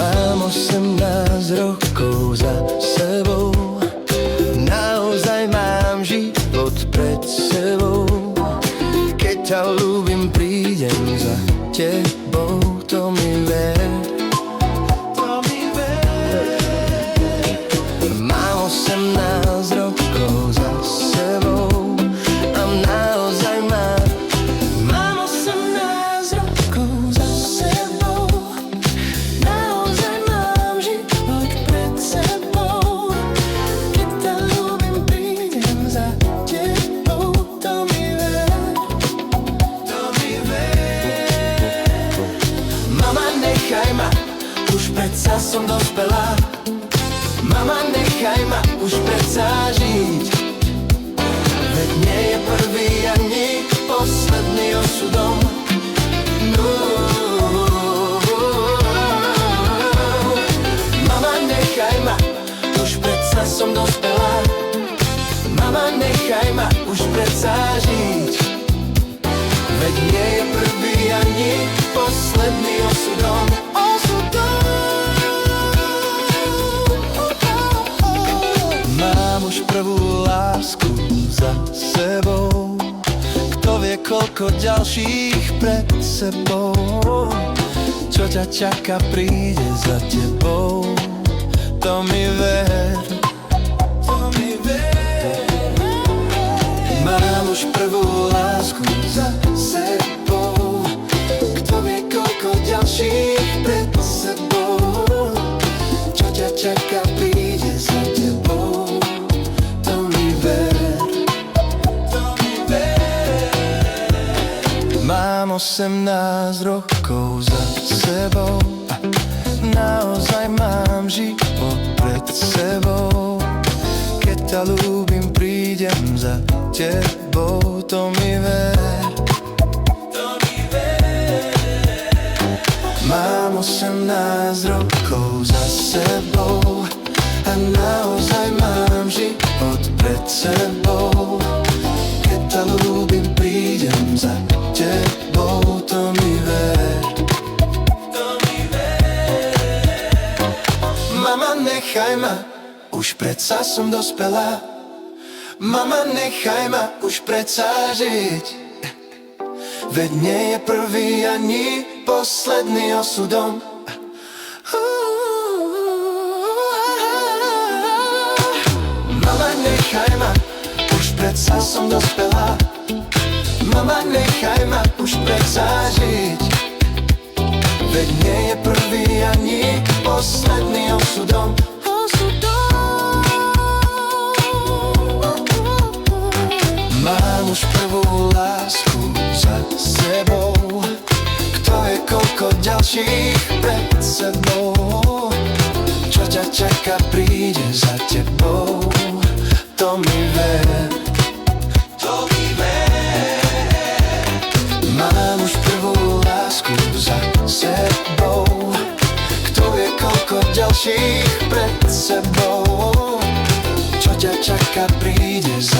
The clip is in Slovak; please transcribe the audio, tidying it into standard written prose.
Mám 18 rokov za sebou, naozaj mám život pred sebou. Keď ťa ľúbim, prídem za tebou, to mi ver. Mám 18 rokov za sebou a naozaj mám 18 rokov za sebou. Naozaj mám život pred sebou. Keď ťa ľúbim, prídem za tebou, to mi ver. Mama, nechaj ma, už predsa som dospelá. Mama, nechaj ma už predsa žiť. Veď nie je prvý ani posledný osudom. No. Mama, nechaj ma, už predsa som dospelá. Mama, nechaj ma už predsa žiť. Veď nie je prvý ani posledný osudom. Mám už prvú lásku za sebou, kto vie koľko ďalších pred sebou. Čo ťa čaká, príde za tebou, to mi ver. Mám už prvú lásku za sebou, kto vie koľko ďalších pred sebou. Čo ťa čaká, príde za tebou, to mi ver. Mám 18 rokov za sebou, naozaj mám život pred sebou. Keď ťa ľúbim, prídem za tebou, to mi ver. Mám 18 rokov za sebou a naozaj mám život pred sebou. Keď ťa ľúbim, prídem za tebou, to mi ver. Mama, nechaj ma, už predsa som dospelá. Mama, nechaj ma už predsa žiť. Veď nie je prvý ani posledný osudom. Mama, nechaj ma, už predsa som dospelá. Mama, nechaj ma už predsa žiť. Veď nie je prvý ani posledný osudom. Mám už prvú lásku za sebou, kto vie koľko ďalších pred sebou. Čo ťa čaká, príde za tebou, to mi ver. Mám už prvú lásku za sebou, kto vie koľko ďalších pred sebou. Čo ťa čaká, príde za